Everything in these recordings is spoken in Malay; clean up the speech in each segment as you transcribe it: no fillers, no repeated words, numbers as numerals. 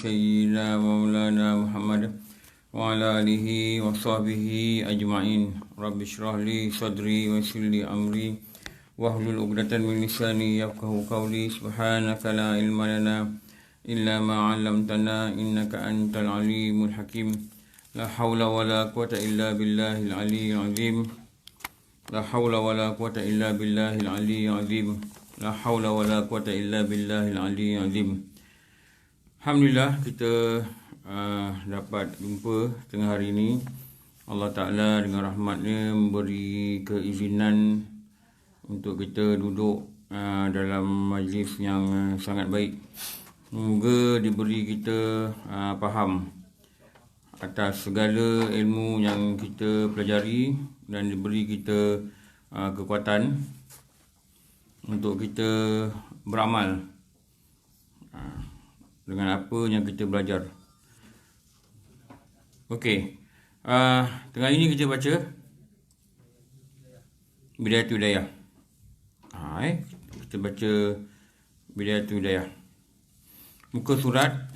سيدنا مولانا محمد وعلى آله وصحبه أجمعين. رب اشرح لي صدري ويسر لي أمري واحلل عقدة من لساني يفقهوا قولي. سبحانك لا علم لنا إلا ما علمتنا إنك أنت العليم الحكيم. لا حول ولا قوة إلا بالله العلي العظيم. لا حول ولا قوة إلا بالله العلي العظيم. لا حول ولا قوة إلا بالله العلي العظيم. Alhamdulillah kita dapat jumpa tengah hari ini. Allah Ta'ala dengan rahmatnya memberi keizinan untuk kita duduk dalam majlis yang sangat baik. Semoga diberi kita faham atas segala ilmu yang kita pelajari dan diberi kita kekuatan untuk kita beramal dengan apa yang kita belajar. Okey, tengah ini kita baca Bidayatul Hidayah. Kita baca Bidayatul Hidayah. Muka surat.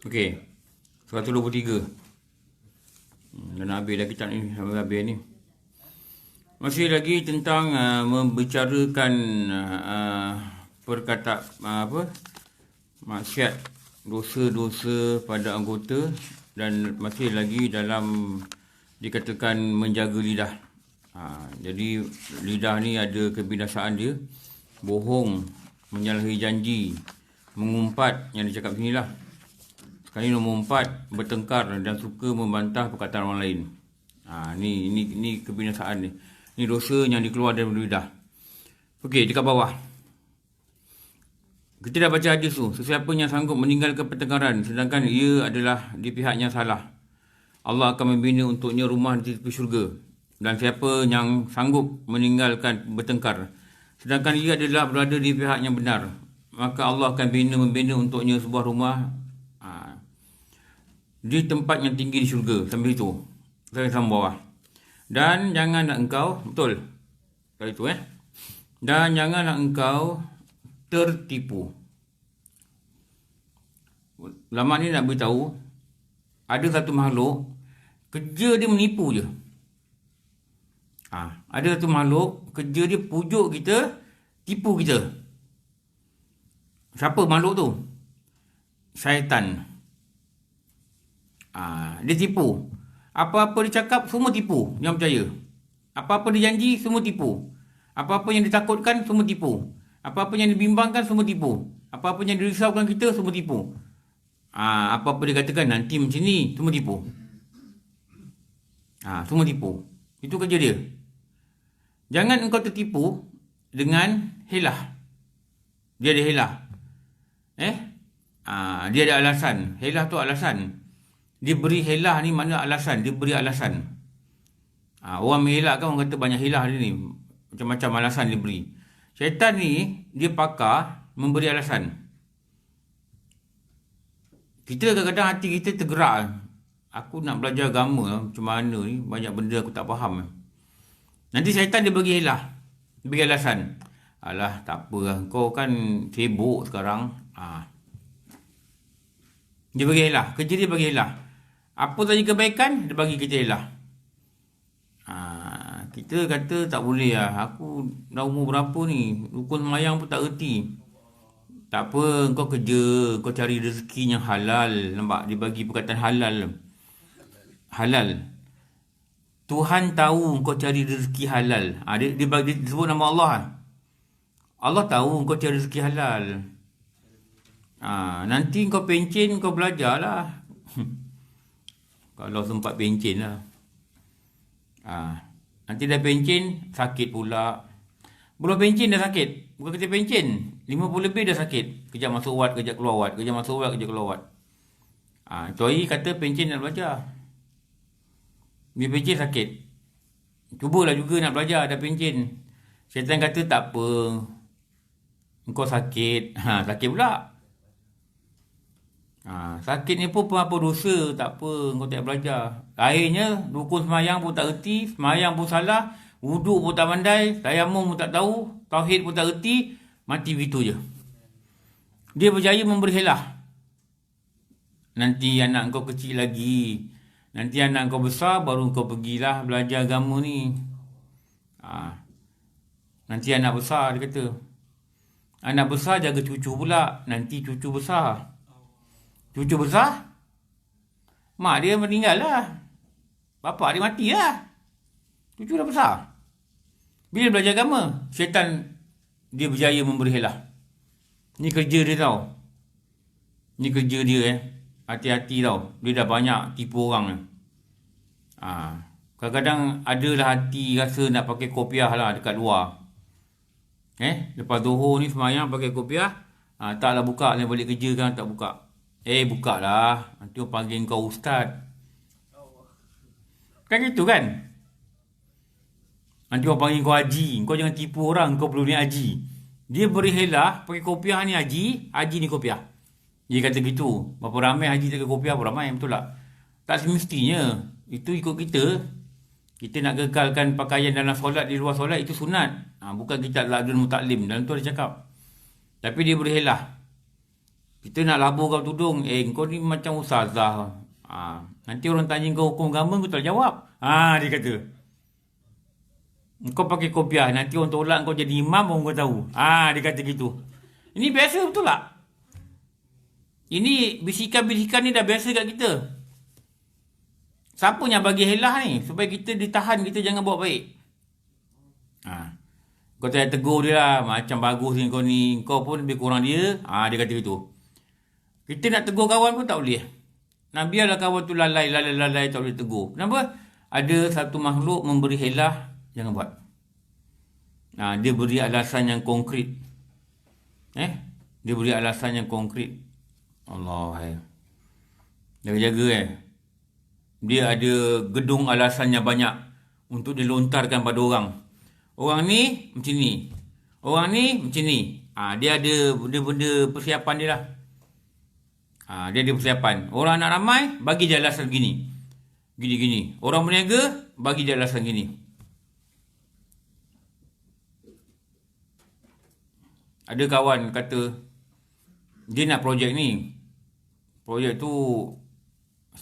Okey, 123. Dan habis dah kitab ni, habis ni. Masih lagi tentang membicarakan maksiat, dosa-dosa pada anggota, dan masih lagi dalam dikatakan menjaga lidah. Jadi lidah ni ada kebinasaan dia. Bohong, menyalahi janji, mengumpat yang dia cakap sini lah. Sekali nombor 4, bertengkar dan suka membantah perkataan orang lain. Ni kebinasaan ni. Ni dosa yang dikeluar dari lidah. Okey, dekat bawah. Kita dah baca hadis tu. Sesiapa yang sanggup meninggalkan pertengkaran sedangkan ia adalah di pihak yang salah, Allah akan membina untuknya rumah di tepi syurga. Dan siapa yang sanggup meninggalkan bertengkar sedangkan ia adalah berada di pihak yang benar, maka Allah akan membina untuknya sebuah rumah di tempat yang tinggi di syurga. Sambil itu saya sampai bawah. Dan janganlah engkau, betul kali itu dan janganlah engkau tertipu. Ulama ni nak beritahu ada satu makhluk kerja dia menipu je. Ada satu makhluk kerja dia pujuk kita, tipu kita. Siapa makhluk tu? Syaitan. Dia tipu. Apa-apa dia cakap semua tipu, jangan percaya. Apa-apa dia janji semua tipu. Apa-apa yang ditakutkan semua tipu. Apa-apa yang dibimbangkan semua tipu. Apa-apa yang dirisaukan kita semua tipu. Apa-apa dia katakan nanti macam ni, semua tipu. Semua tipu. Itu kerja dia. Jangan engkau tertipu dengan helah. Dia ada helah. Dia ada alasan. Helah tu alasan. Dia beri helah ni mana alasan. Dia beri alasan. Orang mengelak kan, orang kata banyak helah dia ni. Macam-macam alasan dia beri. Syaitan ni dia pakar memberi alasan. Kita kadang-kadang hati kita tergerak. Aku nak belajar agama macam mana ni, banyak benda aku tak faham. Nanti syaitan dia bagi helah. Dia bagi alasan. Alah tak apa lah, kau kan sibuk sekarang. Dia bagi helah. Kerja dia bagi helah. Apa saja kebaikan, dia bagi kita helah. Kita kata tak boleh lah. Aku dah umur berapa ni, rukun semayang pun tak erti. Tak apa, kau kerja, kau cari rezeki yang halal. Nampak? Dia bagi perkataan halal. Halal. Tuhan tahu kau cari rezeki halal. Dia sebut nama Allah. Allah tahu kau cari rezeki halal. Nanti kau pencen, kau belajar lah. Kalau sempat pencen lah. Nanti dah pencen, sakit pula. Belum pencen dah sakit. Bukan kata pencen, 50 lebih dah sakit. Kejap masuk wad, kejap keluar wad. Kejap masuk wad, kejap keluar wad. Tuai kata pencen nak belajar. Dia pencen sakit. Cubalah juga nak belajar, dah pencen. Syaitan kata tak apa. Engkau sakit. Sakit pula. Sakit ni pun apa dosa, tak apa, kau tak belajar. Akhirnya rukun semayang pun tak erti, semayang pun salah, wuduk pun tak pandai, tayamum pun tak tahu, tauhid pun tak erti, Mati begitu je. Dia berjaya memberi helah. Nanti anak kau kecil lagi. Nanti anak kau besar baru kau pergilah belajar agama ni. Nanti anak besar, dia kata. Anak besar jaga cucu pula. Nanti cucu besar. Cucu besar, mak dia meninggal lah. Bapak dia mati lah. Cucu dah besar. Bila belajar agama, syaitan dia berjaya memberi helah. Ni kerja dia tau. Ni kerja dia Hati-hati tau. Dia dah banyak tipu orang. Kadang-kadang adalah hati rasa nak pakai kopiah lah dekat luar. Lepas Zuhur ni semayang pakai kopiah. Taklah buka, dia balik kerja kan tak buka. Buka lah. Nanti orang panggil kau ustaz. Kan gitu kan? Nanti orang panggil kau haji. Kau jangan tipu orang, kau perlu ni haji. Dia beri helah, pakai kopiah ni haji, haji ni kopiah. Dia kata gitu. Berapa ramai haji tak kopiah, berapa ramai, betul tak? Tak semestinya. Itu ikut kita. Kita nak kekalkan pakaian dalam solat, di luar solat, itu sunat. Bukan kita ladun mutaklim. Dalam tu ada cakap. Tapi dia beri helah. Kita nak labur kau tudung. Kau ni macam ustazah. Nanti orang tanya kau hukum agama, kau tak jawab. Dia kata. Kau pakai kopiah. Nanti orang tolak kau jadi imam, orang kau tahu. Dia kata gitu. Ini biasa betul tak? Ini bisikan-bisikan ni dah biasa kat kita. Siapa yang bagi helah ni? Supaya kita ditahan, kita jangan buat baik. Kau tak tegur dia lah. Macam bagus ni kau ni. Kau pun lebih kurang dia. Dia kata gitu. Kita nak tegur kawan pun tak boleh. Biarlah kawan tu lalai, tak boleh tegur. Kenapa? Ada satu makhluk memberi helah, jangan buat. Dia beri alasan yang konkret. Dia beri alasan yang konkret. Allah. Jaga-jaga Dia ada gedung alasannya banyak untuk dilontarkan pada orang. Orang ni macam ni. Orang ni macam ni. Dia ada benda-benda persiapan dia lah. Dia ada persiapan. Orang nak ramai, bagi dia alasan gini. Gini-gini. Orang berniaga, bagi dia alasan gini. Ada kawan kata, dia nak projek ni. Projek tu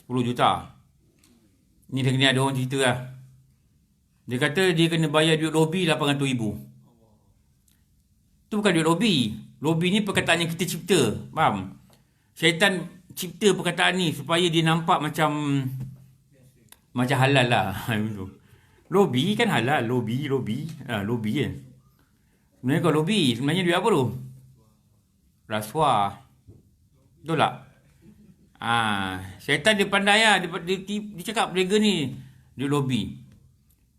10 juta. Ni ada orang cerita lah. Dia kata dia kena bayar duit lobi RM800,000. Tu bukan duit lobi. Lobi ni perkataan yang kita cipta. Faham? Syaitan cipta perkataan ni supaya dia nampak macam halal lah. Lobi kan halal. Lobi kan. Sebenarnya kau lobi. Sebenarnya duit apa tu? Rasuah. Betul tak? Syaitan dia pandai lah. Dia cakap berniaga ni duit lobi.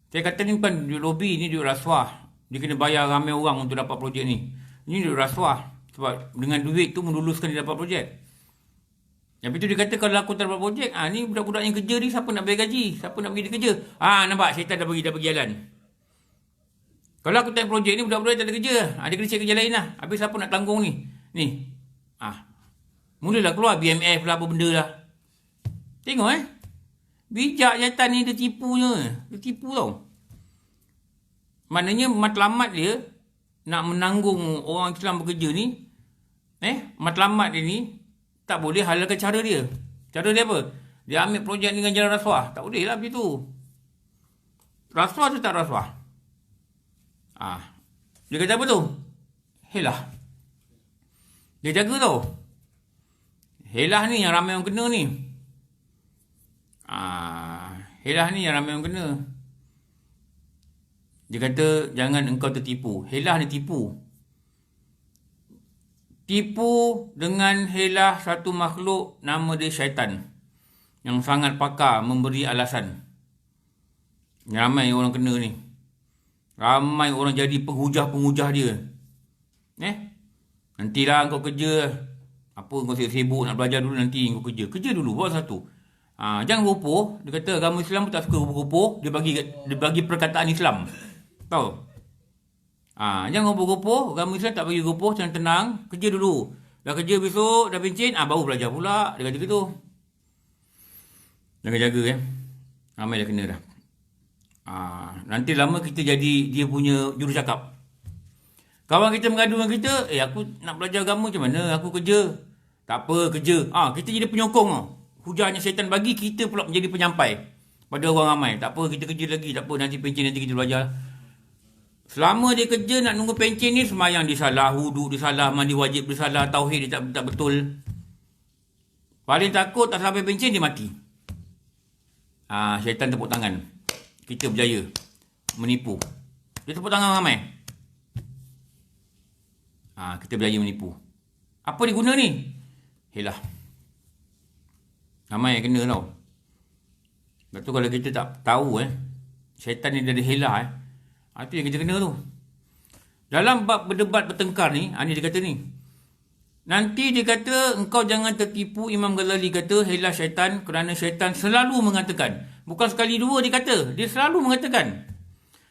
Saya kata ni bukan duit lobi, ni duit rasuah. Dia kena bayar ramai orang untuk dapat projek ni. Ni duit rasuah. Sebab dengan duit tu meluluskan dia dapat projek. Yang itu dia kata kalau aku tak dapat projek, ni budak-budak yang kerja ni siapa nak bayar gaji? Siapa nak pergi dia kerja? Nampak syaitan dah bagi jalan. Kalau aku tak ada projek ni, budak-budak tak ada kerja. Dia kena cari kerja lain lah. Habis siapa nak tanggung ni? Mulalah keluar BMF lah, apa benda lah. Tengok bijak syaitan ni, dia tipunya. Dia tipu tau. Maknanya matlamat dia nak menanggung orang Islam bekerja ni. Matlamat dia ni tak boleh halalkan cara dia. Cara dia apa? Dia ambil projek ni dengan jalan rasuah. Tak boleh lah begitu. Rasuah tu tak rasuah. Dia kata apa tu? Helah. Dia jaga tau. Helah ni yang ramai orang kena ni. Helah ni yang ramai orang kena. Dia kata jangan engkau tertipu. Helah ni tipu. Tipu dengan helah satu makhluk nama dia syaitan. Yang sangat pakar memberi alasan. Ramai orang kena ni. Ramai orang jadi penghujah-penghujah dia. Nantilah kau kerja. Apa kau sibuk nak belajar dulu, nanti kau kerja. Kerja dulu, buat satu. Jangan rupuh. Dia kata agama Islam pun tak suka rupuh-rupuh. Dia bagi perkataan Islam. Tahu? Jangan rupuh-rupuh. Agama Islam tak bagi rupuh, tenang. Kerja dulu. Dah kerja besok, dah pencen, baru belajar pula. Dia kata gitu. Jaga-jaga ramai dah kena dah. Nanti lama kita jadi dia punya jurucakap. Kawan kita mengadu dengan kita, aku nak belajar agama macam mana? Aku kerja. Tak apa, kerja. Kita jadi penyokong tau. Hujahnya syaitan bagi, kita pula menjadi penyampai pada orang ramai. Tak apa, kita kerja lagi. Tak apa, nanti pencen nanti kita belajar. Selama dia kerja nak nunggu pencen ni, semayang dia salah, wuduk dia salah, mandi wajib dia salah, tauhid dia tak betul. Paling takut tak sampai pencen dia mati. Syaitan tepuk tangan. Kita berjaya menipu. Dia tepuk tangan ramai. Kita berjaya menipu. Apa dia guna ni? Helah. Ramai yang kena tau. Sebab tu kalau kita tak tahu syaitan ni dia ada helah itu yang kita kena tu. Dalam bab berdebat bertengkar ni, ni dia kata ni. Nanti dia kata engkau jangan tertipu. Imam Ghazali kata helah syaitan kerana syaitan selalu mengatakan. Bukan sekali dua dia kata. Dia selalu mengatakan.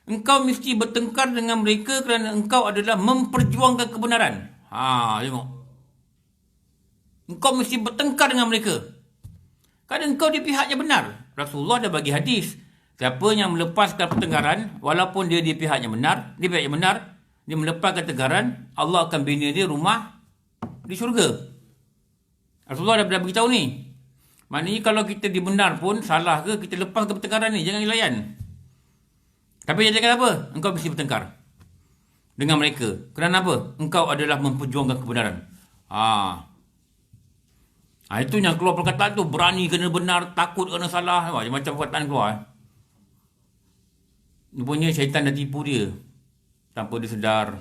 Engkau mesti bertengkar dengan mereka kerana engkau adalah memperjuangkan kebenaran. Tengok. Engkau mesti bertengkar dengan mereka. Kerana engkau di pihaknya benar. Rasulullah dah bagi hadis. Siapa yang melepaskan pertengkaran, walaupun dia di pihaknya benar, dia melepaskan pertengkaran, Allah akan bina dia rumah di syurga. Rasulullah dah beritahu ni. Maknanya kalau kita dibenar pun, salah ke, kita lepaskan pertengkaran ni. Jangan layan. Tapi dia cakap apa? Engkau mesti bertengkar dengan mereka. Kerana apa? Engkau adalah memperjuangkan kebenaran. Itu yang keluar perkataan tu. Berani kena benar, takut kena salah. Macam perkataan keluar. Rupanya syaitan dah tipu dia. Tanpa dia sedar.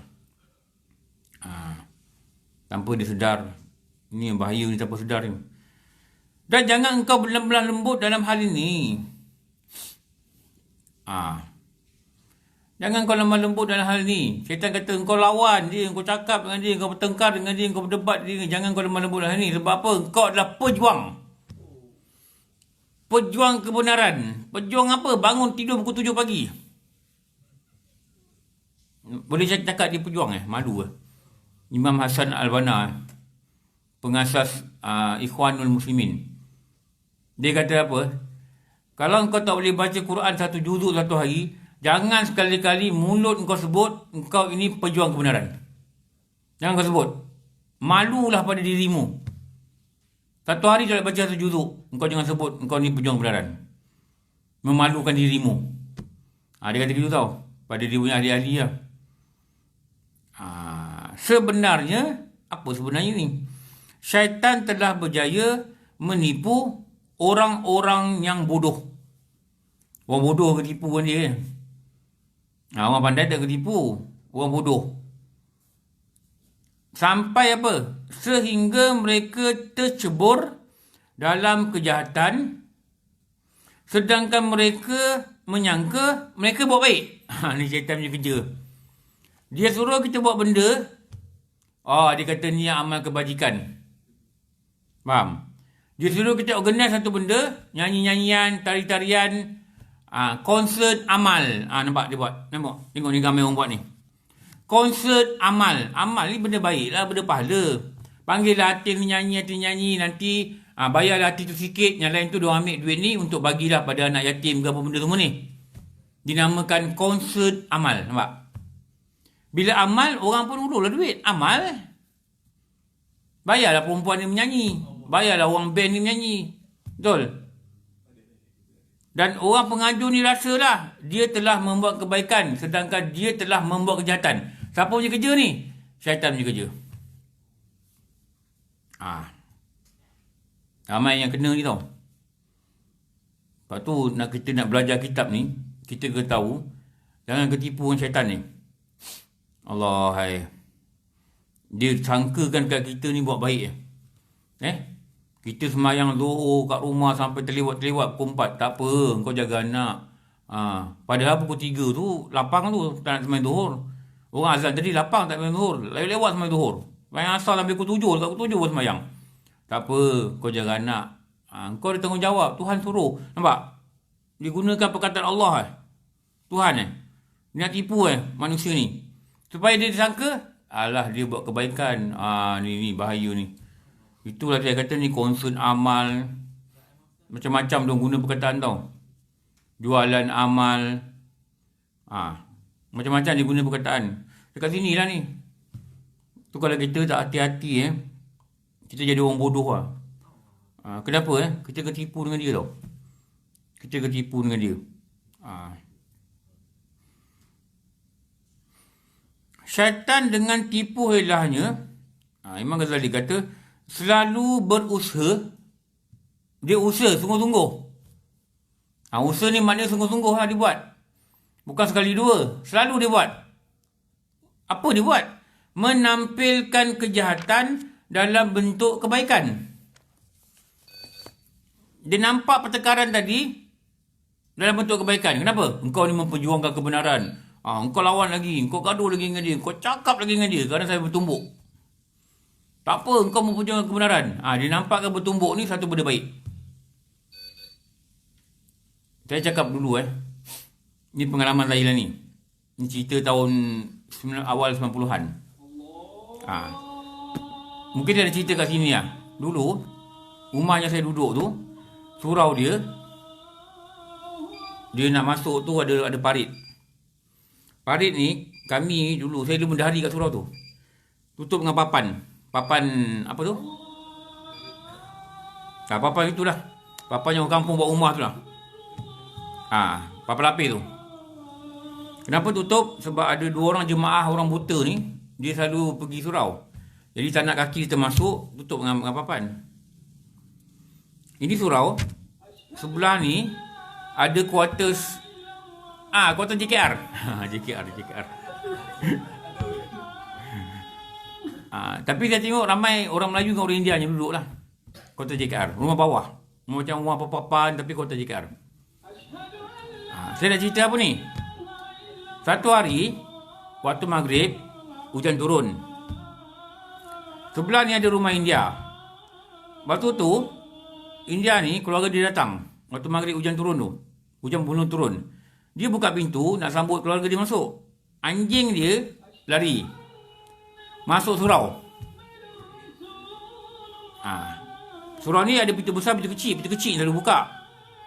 Tanpa dia sedar. Ini yang bahaya ni, tanpa sedar ni. Dan jangan engkau berlemah lembut dalam hal ini. Jangan kau lemah lembut dalam hal ni. Syaitan kata engkau lawan dia, engkau cakap dengan dia, engkau bertengkar dengan dia, engkau berdebat dengan dia. Jangan kau lemah lembut dalam hal ni. Sebab apa? Engkau adalah pejuang. Pejuang kebenaran. Pejuang apa? Bangun tidur pukul 7 pagi. Boleh saya cakap dia pejuang Malu Imam Hasan Al-Banna, pengasas Ikhwanul Muslimin. Dia kata apa? Kalau engkau tak boleh baca Quran satu juzuk satu hari, jangan sekali-kali mulut engkau sebut engkau ini pejuang kebenaran. Jangan kau sebut. Malulah pada dirimu. Satu hari tak boleh baca satu juzuk, engkau jangan sebut engkau ni pejuang kebenaran. Memalukan dirimu. Dia kata gitu tau. Pada dia punya ahli-ahli lah. Sebenarnya, apa sebenarnya ni? Syaitan telah berjaya menipu orang-orang yang bodoh. Orang bodoh ketipu kan dia. Orang pandai tak ketipu. Orang bodoh. Sampai apa? Sehingga mereka tercebur dalam kejahatan. Sedangkan mereka menyangka mereka buat baik. Ni syaitan punya kerja. Dia suruh kita buat benda. Dia kata ni yang amal kebajikan. Faham? Dia suruh kita organize satu benda. Nyanyi-nyanyian, tari-tarian, konsert amal. Nampak dia buat? Nampak? Tengok ni gambar orang buat ni. Konsert amal. Amal ni benda baik lah, benda pahala. Panggillah hati nyanyi. Nanti bayarlah hati tu sikit. Yang lain tu diorang ambil duit ni untuk bagilah pada anak yatim ke apa benda semua ni. Dinamakan konsert amal. Nampak? Bila amal, orang pun ulurlah duit. Amal. Bayarlah perempuan ni menyanyi. Bayarlah orang band ni menyanyi. Betul? Dan orang pengaju ni rasalah dia telah membuat kebaikan, sedangkan dia telah membuat kejahatan. Siapa punya kerja ni? Syaitan punya kerja. Ramai yang kena ni tau. Lepas tu kita nak belajar kitab ni, kita kena tahu jangan ketipu dengan syaitan ni. Allah, dia sangkakan kat kita ni buat baik. Kita semayang zuhur kat rumah sampai terlewat-terlewat pukul 4. Tak apa, kau jaga anak. Padahal pukul 3 tu lapang tu tak nak semayang zuhur. Orang azan tadi lapang tak semayang zuhur. Lewat semayang zuhur. Semayang asal sampai pukul 7. Kat pukul 7 pun semayang. Tak apa, kau jaga anak. Kau ada tanggungjawab. Tuhan suruh. Nampak? Digunakan perkataan Allah. Tuhan dia nak tipu manusia ni. Supaya dia disangka, alah dia buat kebaikan. Ni bahaya ni. Itulah dia kata ni concern amal. Macam-macam dia guna perkataan tau. Jualan amal. Macam-macam dia guna perkataan. Dekat sini lah ni. Tu kalau kita tak hati-hati kita jadi orang bodoh lah. Kenapa kita ketipu dengan dia tau. Kita ketipu dengan dia. Syaitan dengan tipu helahnya, Imam Ghazali kata, selalu berusaha. Dia usaha sungguh-sungguh. Usaha ni maknanya sungguh-sungguh lah dia buat. Bukan sekali dua. Selalu dia buat. Apa dia buat? Menampilkan kejahatan dalam bentuk kebaikan. Dia nampak pertengkaran tadi dalam bentuk kebaikan. Kenapa? Engkau ni memperjuangkan kebenaran. Engkau lawan lagi. Engkau gaduh lagi dengan dia. Engkau cakap lagi dengan dia. Kerana saya bertumbuk. Tak apa, engkau memperjuangkan kebenaran. Dia nampakkan bertumbuk ni satu benda baik. Saya cakap dulu ni pengalaman saya lah ni. Ni cerita tahun awal 90-an. Mungkin dia ada cerita kat sini lah. Dulu, rumah yang saya duduk tu, surau dia nak masuk tu ada parit. Parit ni, kami dulu, saya dulu mendahari kat surau tu. Tutup dengan papan. Papan, apa tu? Papan itulah. Papan yang orang kampung buat rumah tu lah. Papan lapis tu. Kenapa tutup? Sebab ada 2 orang jemaah orang buta ni, dia selalu pergi surau. Jadi tak nak kaki kita masuk, tutup dengan papan. Ini surau. Sebelah ni ada quarters quarters JKR. JKR. Tapi saya tengok ramai orang Melayu dengan orang India yang duduk lah. Quarters JKR. Rumah bawah. Macam rumah papan tapi quarters JKR. Saya nak cerita apa ni? Satu hari, waktu maghrib, hujan turun. Sebelah ni ada rumah India. Waktu tu, India ni, keluarga dia datang. Waktu maghrib hujan turun tu. Hujan belum turun. Dia buka pintu, nak sambut keluarga dia masuk. Anjing dia lari. Masuk surau. Surau ni ada pintu besar, pintu kecil selalu buka.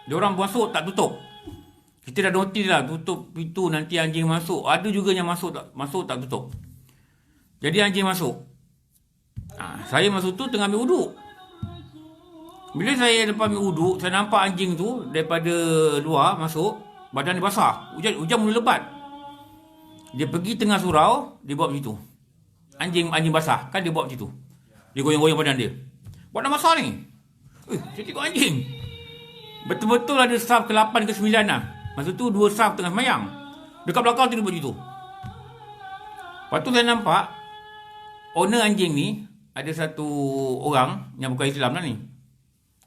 Dia orang masuk, tak tutup. Kita dah notice lah, tutup pintu nanti anjing masuk. Ada juga yang masuk tak tutup. Jadi anjing masuk. Saya masuk tu tengah ambil uduk. Bila saya lepas ambil uduk, saya nampak anjing tu daripada luar masuk, badan dia basah. Hujan mula lebat. Dia pergi tengah surau, dia buat macam tu. Anjing basah, kan dia buat macam tu. Dia goyang-goyang badan dia. Badan basah ni. Saya tengok anjing. Betul-betul ada saf ke-8 ke 9 lah. Masa tu 2 saf tengah semayang. Dekat belakang tu dia buat macam tu. Lepas tu saya nampak owner anjing ni, ada satu orang yang bukan Islam lah ni.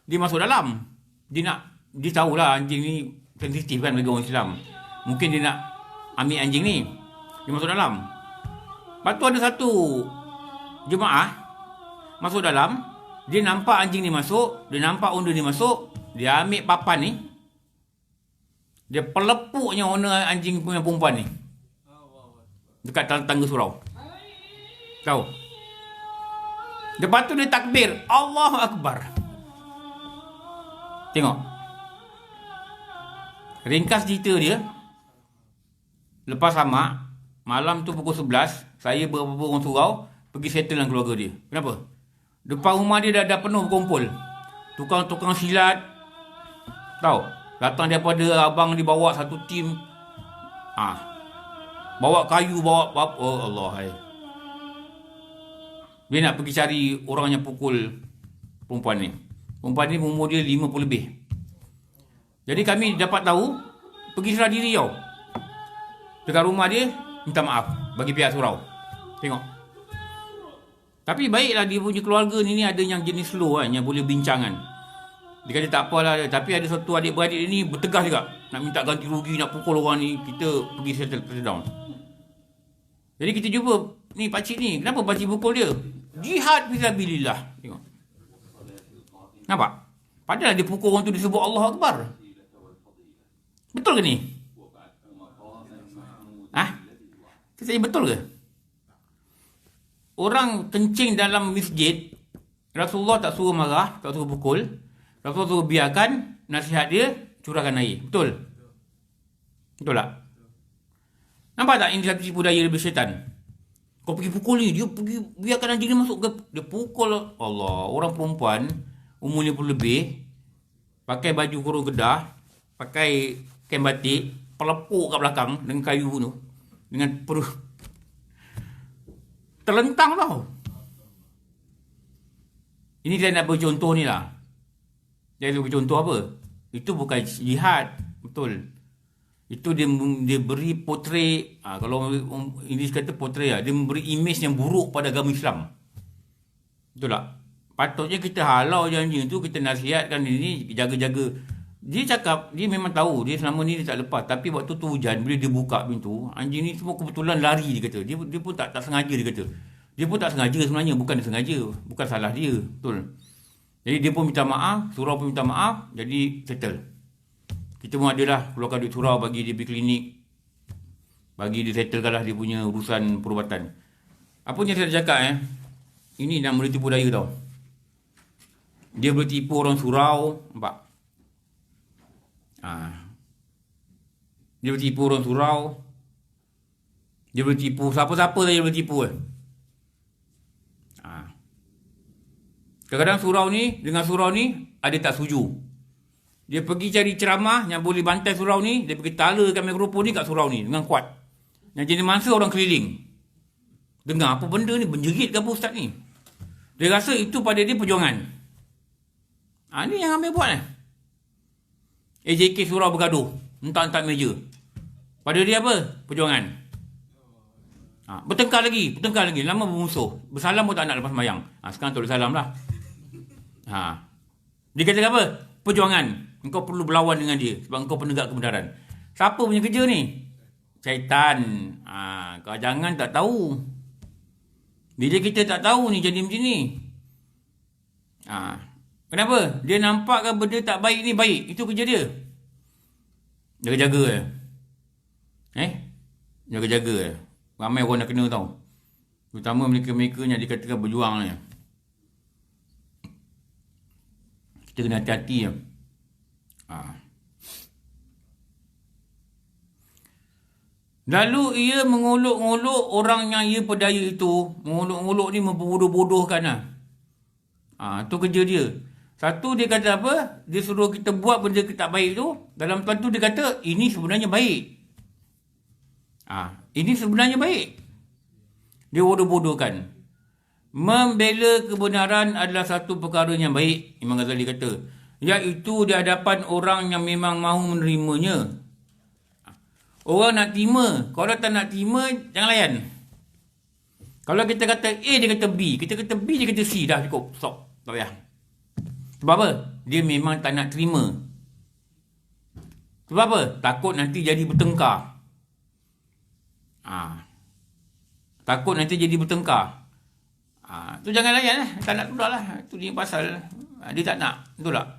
Dia masuk dalam. Dia tahulah anjing ni sensitif kan bagi orang Islam. Mungkin dia nak ambil anjing ni. Dia masuk dalam. Lepas tu ada satu jemaah masuk dalam. Dia nampak anjing ni masuk. Dia nampak owner ni masuk. Dia ambil papan ni. Dia pelepuknya owner anjing punya perempuan ni. Dekat tangga surau. Tahu? Lepas tu dia takbir. Allahu Akbar. Tengok. Ringkas cerita dia. Lepas samak, malam tu pukul 11, saya beberapa orang surau pergi settle dengan keluarga dia. Kenapa? Depan rumah dia dah penuh berkumpul. Tukang-tukang silat. Tahu? Datang daripada abang dia bawa satu tim. Bawa kayu, bawa apa. Oh Allah. Dia nak pergi cari orang yang pukul perempuan ni. Perempuan ni umur dia 50 lebih. Jadi kami dapat tahu, pergi serah diri tau. Dekat rumah dia, minta maaf bagi pihak surau. Tengok. Tapi baiklah dia punya keluarga ni ada yang jenis slow kan, yang boleh bincangan. Dia kata tak apalah, tapi ada satu adik-beradik ni bertegas juga. Nak minta ganti rugi, nak pukul orang ni, kita pergi settle down. Jadi kita jumpa ni pakcik ni, kenapa pakcik pukul dia? Jihad fisabilillah. Tengok. Nampak? Padahal dia pukul orang tu disebut Allah Akbar. Betul ke ni? Saya betul ke? Orang kencing dalam masjid, Rasulullah tak suruh marah, tak suruh pukul. Rasulullah suruh biarkan, nasihat dia, curahkan air. Betul? Betul tak? Nampak tak ini satu tipu daya daripada syaitan? Kau pergi pukul ni. Dia pergi biarkan anjing ni masuk ke. Dia pukul. Allah. Orang perempuan umur 50 lebih. Pakai baju kurung kedah. Pakai kain batik. Pelepuk kat belakang dengan kayu tu. Dengan perut. Terlentang tau. Ini saya nak beri contoh ni lah. Saya nak beri contoh apa? Itu bukan jihad. Betul. Itu dia beri portray. Kalau English kata portray lah. Dia memberi image yang buruk pada agama Islam. Betul tak? Patutnya kita halau je anjing tu. Kita nasihatkan ini. Jaga-jaga. Dia cakap. Dia memang tahu. Dia selama ni dia tak lepas. Tapi waktu tu hujan. Bila dia buka pintu. Anjing ni semua kebetulan lari dia kata. Dia pun tak sengaja dia kata. Dia pun tak sengaja sebenarnya. Bukan dia sengaja. Bukan salah dia. Betul. Jadi dia pun minta maaf. Surau pun minta maaf. Jadi settle. Kita pun ada lah keluarkan duit surau bagi dia pergi klinik. Bagi dia settlekan lah dia punya urusan perubatan. Apa yang saya cakap ini nak boleh tipu daya tau. Dia boleh tipu orang surau. Nampak? Dia boleh tipu orang surau. Dia boleh tipu siapa-siapa saja boleh tipu Kadang-kadang surau ni dengan surau ni ada tak setuju. Dia pergi cari ceramah yang boleh bantai surau ni. Dia pergi talakan mikrofon ni kat surau ni dengan kuat. Yang jenis mangsa orang keliling. Dengar apa benda ni? Menjerit ke apa ustaz ni? Dia rasa itu pada dia perjuangan. Ni yang ambil buat AJK surau bergaduh. Entak-entak meja. Pada dia apa? Perjuangan. Bertengkar lagi. Lama bermusuh. Bersalam pun tak nak lepas sembahyang. Sekarang tak boleh salam lah. Dia kata apa? Perjuangan. Engkau perlu berlawan dengan dia. Sebab engkau penegak kebenaran. Siapa punya kerja ni? Syaitan. Kau jangan tak tahu. Bila kita tak tahu ni jadi macam ni. Kenapa? Dia nampakkan benda tak baik ni baik. Itu kerja dia. Jaga-jaga Jaga-jaga Ramai orang nak kena tau. Terutama mereka-mereka yang dikatakan berjuang ni. Kita kena hati-hati Lalu ia mengolok-olok orang yang ia perdaya itu. Mengolok-olok ni memperbodoh-bodohkan tu kerja dia. Satu dia kata apa? Dia suruh kita buat benda tak baik tu. Dalam tuan tu dia kata ini sebenarnya baik. Ini sebenarnya baik. Dia bodoh-bodohkan. Membela kebenaran adalah satu perkara yang baik. Imam Ghazali kata. Iaitu di hadapan orang yang memang mahu menerimanya. Orang nak terima. Kalau tak nak terima, jangan layan. Kalau kita kata A, dia kata B. Kita kata B, dia kata C. Dah cukup. Stop. Tak payah. Sebab apa? Dia memang tak nak terima. Sebab apa? Takut nanti jadi bertengkar. Takut nanti jadi bertengkar. Tu jangan layan Tak nak pula lah. Tu dia pasal. Dia tak nak. Betul tak?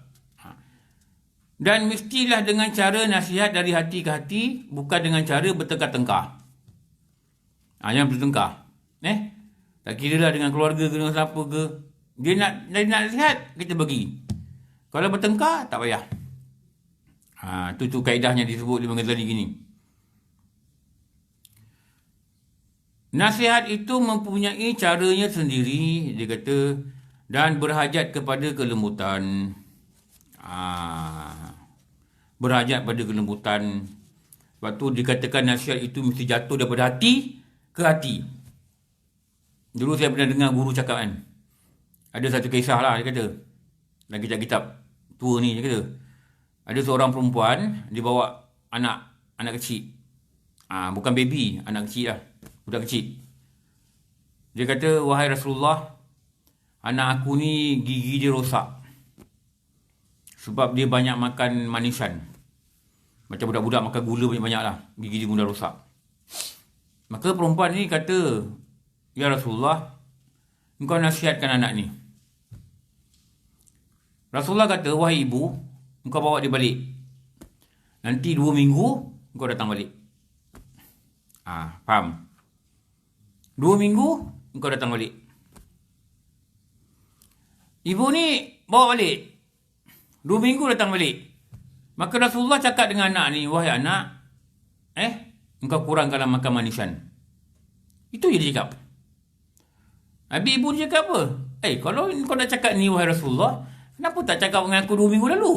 Dan mestilah dengan cara nasihat dari hati ke hati. Bukan dengan cara bertengkar-tengkar. Jangan bertengkar. Tak kira lah dengan keluarga ke dengan siapa ke. Dia nak nasihat, kita bagi. Kalau bertengkar, tak payah. Tu kaedahnya disebut di Ghazali gini. Nasihat itu mempunyai caranya sendiri, dia kata, dan berhajat kepada kelembutan. Berhajat pada kelembutan. Sebab tu dikatakan nasihat itu mesti jatuh daripada hati ke hati. Dulu saya pernah dengar guru cakap kan. Ada satu kisah lah, dia kata. Dalam kitab-kitab tua ni, dia kata. Ada seorang perempuan, dia bawa anak kecil. Bukan baby, anak kecil lah. Budak kecil. Dia kata, wahai Rasulullah, anak aku ni gigi dia rosak. Sebab dia banyak makan manisan. Macam budak-budak makan gula banyak-banyak lah. Gigi dia mula rosak. Maka perempuan ni kata, ya Rasulullah, engkau nasihatkan anak ni. Rasulullah kata, wahai ibu, engkau bawa dia balik. Nanti 2 minggu, engkau datang balik. Faham? 2 minggu, engkau datang balik. Ibu ni bawa balik. 2 minggu datang balik. Maka Rasulullah cakap dengan anak ni, wahai anak, engkau kurangkanlah makan manisan. Itu je dia cakap. Habis ibu dia cakap apa? Kalau kau nak cakap ni wahai Rasulullah, kenapa tak cakap dengan aku 2 minggu lalu?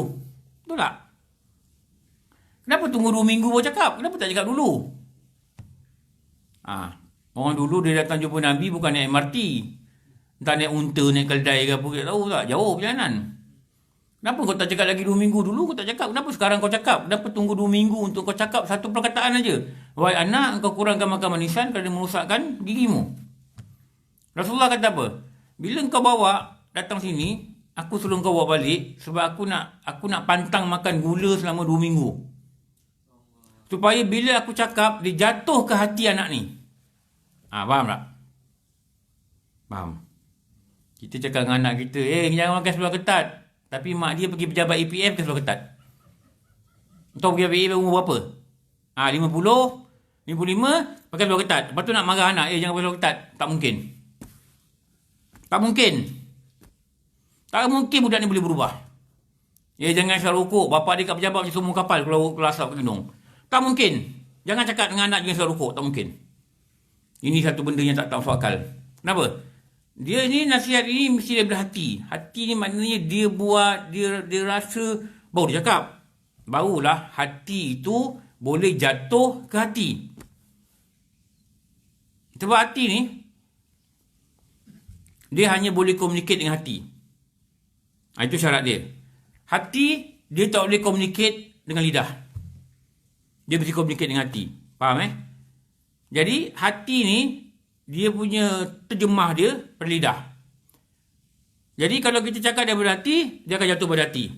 Betul tak? Kenapa tunggu 2 minggu baru cakap? Kenapa tak cakap dulu? Orang dulu dia datang jumpa Nabi bukan naik MRT. Entah naik unta, naik keldai ke apa, tahu tak? Jauh perjalanan. Kenapa kau tak cakap lagi 2 minggu dulu? Kau tak cakap. Kenapa sekarang kau cakap? Kenapa tunggu 2 minggu untuk kau cakap satu perkataan aja? Wahai anak, engkau kurangkan makan manisan kerana merosakkan gigimu. Rasulullah kata apa? Bila kau bawa datang sini, aku suruh kau bawa balik sebab aku nak pantang makan gula selama 2 minggu. Supaya bila aku cakap, dia jatuh ke hati anak ni. Faham tak? Faham. Kita cakap dengan anak kita, jangan makan seluar ketat. Tapi mak dia pergi pejabat EPF ke seluar ketat. Kau pergi EPF umur berapa? 50, 55, pakai seluar ketat. Lepas tu nak marah anak, jangan pakai seluar ketat. Tak mungkin. Tak mungkin. Tak mungkin budak ni boleh berubah. Jangan asal rukuk. Bapak dia kat pejabat macam semua kapal kalau asap ke gunung. Tak mungkin. Jangan cakap dengan anak jangan asal rukuk. Tak mungkin. Ini satu benda yang tak masuk akal. Kenapa? Dia ni nasihat ini mesti daripada hati. Hati ni maknanya dia buat, dia rasa, baru dia cakap. Barulah hati itu boleh jatuh ke hati. Sebab hati ni, dia hanya boleh communicate dengan hati. Itu syarat dia. Hati, dia tak boleh communicate dengan lidah. Dia mesti communicate dengan hati. Faham Jadi, hati ni, dia punya terjemah dia pada lidah. Jadi kalau kita cakap daripada hati, dia akan jatuh pada hati.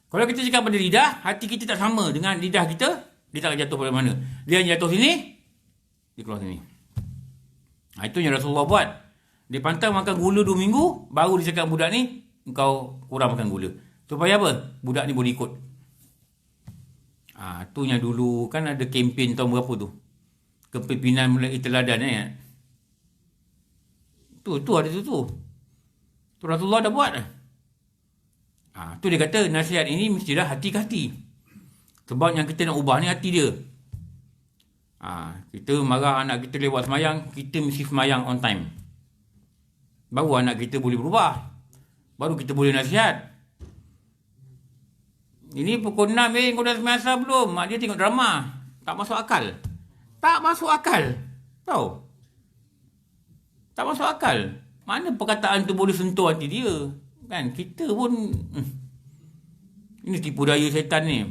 Kalau kita cakap pada lidah, hati kita tak sama dengan lidah kita, dia tak akan jatuh pada mana. Dia jatuh sini, dia keluar sini. Itu yang Rasulullah buat. Dia pantang makan gula 2 minggu, baru dia cakap budak ni, engkau kurang makan gula. Supaya apa? Budak ni boleh ikut. Tu yang dulu, kan ada kempen tahun berapa tu? Kepimpinan mulai teladan Tu ada tu. Tu Rasulullah dah buat. Tu dia kata nasihat ini mestilah hati ke hati. Sebab yang kita nak ubah ni hati dia. Kita marah anak kita lewat semayang, kita mesti semayang on time. Baru anak kita boleh berubah. Baru kita boleh nasihat. Ini pukul 6 kau dah semayang asar belum? Mak dia tengok drama. Tak masuk akal. Tak masuk akal. Tahu? Tak masuk akal. Mana perkataan tu boleh sentuh hati dia? Kan? Kita pun... Ini tipu daya syaitan ni.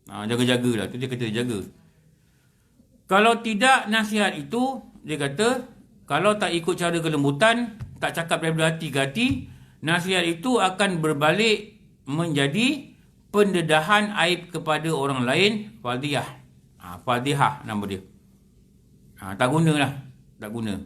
Jaga-jagalah. Tu dia kata jaga. Kalau tidak nasihat itu, dia kata, kalau tak ikut cara kelembutan, tak cakap daripada hati ke hati, nasihat itu akan berbalik menjadi pendedahan aib kepada orang lain. Fadhiyah. Fadhihah nama dia. Tak gunalah. Tak guna.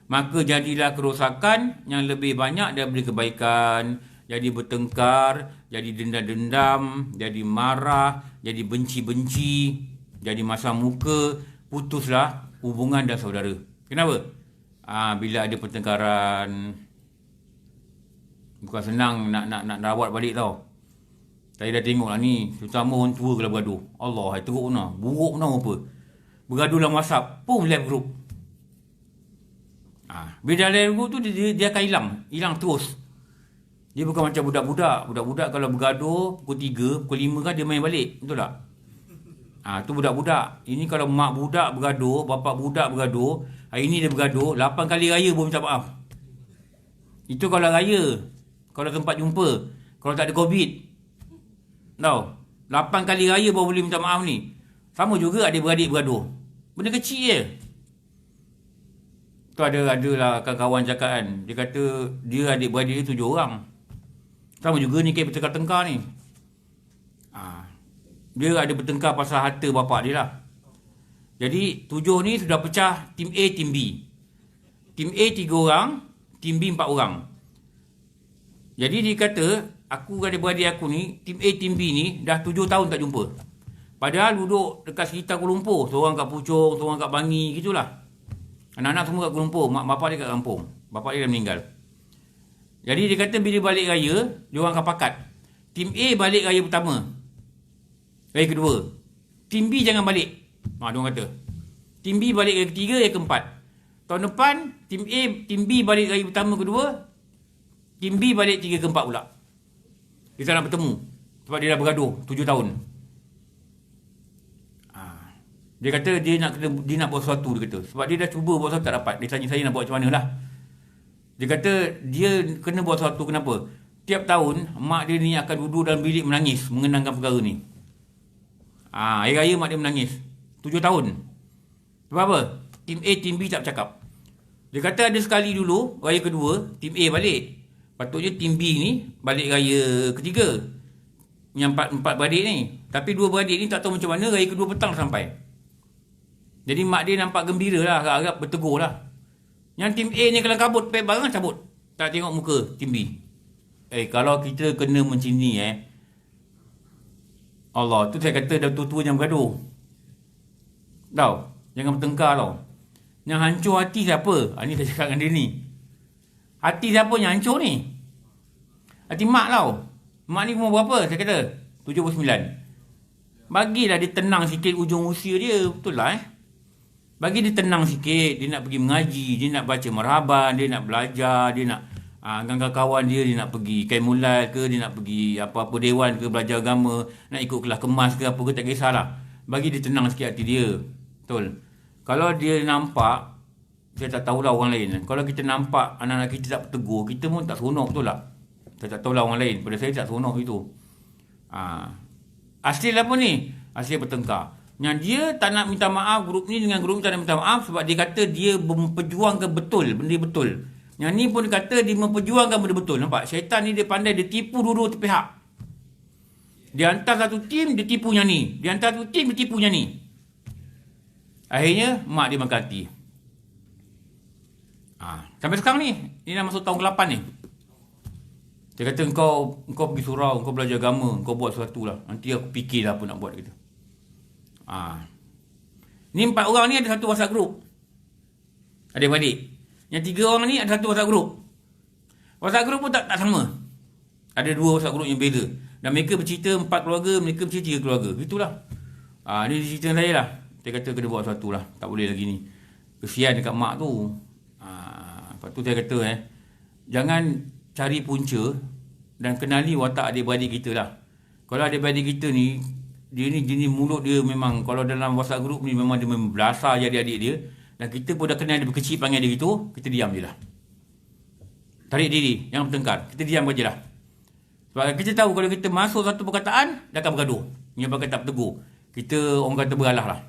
Maka jadilah kerosakan yang lebih banyak daripada kebaikan. Jadi bertengkar, jadi dendam-dendam, jadi marah, jadi benci-benci, jadi masam muka, putuslah hubungan dan saudara. Kenapa? Bila ada pertengkaran, bukan senang nak rawat balik tau. Saya dah tengok lah ni, terutama orang tua kalau bergaduh. Allah, teruk pun buruk pun apa. Bergaduh dalam WhatsApp, pun live group. Bila live group tu dia akan hilang terus. Dia bukan macam budak-budak. Budak-budak kalau bergaduh pukul 3, pukul 5 kan dia main balik. Betul tak? Tu budak-budak. Ini kalau mak budak bergaduh, bapak budak bergaduh, hari ni dia bergaduh, 8 kali raya pun minta maaf. Itu kalau raya. Kalau tempat jumpa. Kalau tak ada COVID. Tahu? 8 kali raya baru boleh minta maaf ni. Sama juga adik-beradik bergaduh. Benda kecil je. Tu adalah kawan-kawan cakap kan. Dia kata dia adik-beradik dia 7 orang. Sama juga ni kayak bertengkar-tengkar ni. Dia ada bertengkar pasal harta bapak dia lah. Jadi 7 ni sudah pecah tim A, tim B. Tim A 3 orang, tim B 4 orang. Jadi dia kata, aku dan adik-beradik aku ni, tim A, tim B ni dah 7 tahun tak jumpa. Padahal duduk dekat sekitar Kuala Lumpur. Seorang kat Puchong, seorang kat Bangi, gitulah. Anak-anak semua kat Kuala Lumpur. Mak bapak dia kat kampung. Bapak dia dah meninggal. Jadi dia kata bila balik raya, dia orang akan pakat. Tim A balik raya pertama. Raya kedua. Tim B jangan balik. Dia orang kata. Tim B balik raya ketiga, raya keempat. Tahun depan, tim A, tim B balik raya pertama kedua, tim B balik 3 ke 4 pula. Dia tak nak bertemu. Sebab dia dah bergaduh 7 tahun. Dia kata dia nak buat sesuatu, dia kata. Sebab dia dah cuba buat sesuatu tak dapat. Dia tanya saya nak buat macam mana lah. Dia kata dia kena buat sesuatu. Kenapa? Tiap tahun mak dia ni akan duduk dalam bilik menangis mengenangkan perkara ni. Hari raya mak dia menangis 7 tahun. Sebab apa? Tim A, tim B tak bercakap. Dia kata ada sekali dulu raya kedua tim A balik. Patutnya tim B ni balik raya ketiga. Yang empat beradik ni. Tapi 2 beradik ni tak tahu macam mana raya kedua petang sampai. Jadi mak dia nampak gembira lah, harap bertegur lah. Yang tim A ni kalau kabut, pack barang cabut. Tak tengok muka tim B. Kalau kita kena macam ni Allah, tu saya kata dah tua-tua jangan bergaduh. Tahu? Jangan bertengkar tau. Yang hancur hati siapa? Ni saya cakap dengan dia ni. Hati siapa yang hancur ni? Hati mak tau. Mak ni umur berapa? Saya kata 79. Bagilah dia tenang sikit ujung usia dia. Betul lah Bagi dia tenang sikit. Dia nak pergi mengaji. Dia nak baca marhaban. Dia nak belajar. Dia nak dengan kawan dia. Dia nak pergi Kaimulat ke. Dia nak pergi apa-apa dewan ke. Belajar agama. Nak ikut kelas kemas ke apa ke. Tak kisahlah. Bagi dia tenang sikit hati dia. Betul. Kalau dia nampak. Saya tak tahulah orang lain. Kalau kita nampak anak-anak kita tak bertegur. Kita pun tak seronok. Betul tak? Saya tak tahulah orang lain. Pada saya tak seronok itu. Asli apa ni? Asli bertengkar. Yang dia tak nak minta maaf, grup ni dengan grup ni tak nak minta maaf sebab dia kata dia memperjuangkan betul, benda betul. Yang ni pun dia kata dia memperjuangkan benda betul. Nampak? Syaitan ni dia pandai, dia tipu dua-dua pihak. Dia hantar satu tim, dia tipu yang ni. Dia hantar satu tim, dia tipu yang ni. Akhirnya, mak dia makan hati. Sampai sekarang ni, dah masuk tahun ke-8 ni. Dia kata, kau pergi surau, kau belajar agama, kau buat sesuatu lah. Nanti aku fikirlah apa nak buat, dia kata. Ni 4 orang ni ada satu WhatsApp group. Adik-adik. Yang 3 orang ni ada satu WhatsApp group. WhatsApp group pun tak sama. Ada 2 WhatsApp group yang beza. Dan mereka bercerita 4 keluarga, mereka bercerita 3 keluarga. Itulah. Ni cerita saya lah. Dia kata kena buat sesuatu lah. Tak boleh lagi ni. Kesian dekat mak tu. Lepas tu saya kata jangan cari punca dan kenali watak adik-beradik kita lah. Kalau adik-beradik kita ni, dia ni jenis mulut dia memang, kalau dalam WhatsApp group ni memang dia membelasah je adik-adik dia. Dan kita pun dah kenal dia berkecil panggil dia gitu, kita diam je lah. Tarik diri, jangan bertengkar. Kita diam je lah. Sebab kita tahu kalau kita masuk satu perkataan, dia akan bergaduh. Menyebabkan tak bertegur. Kita orang kata beralah lah.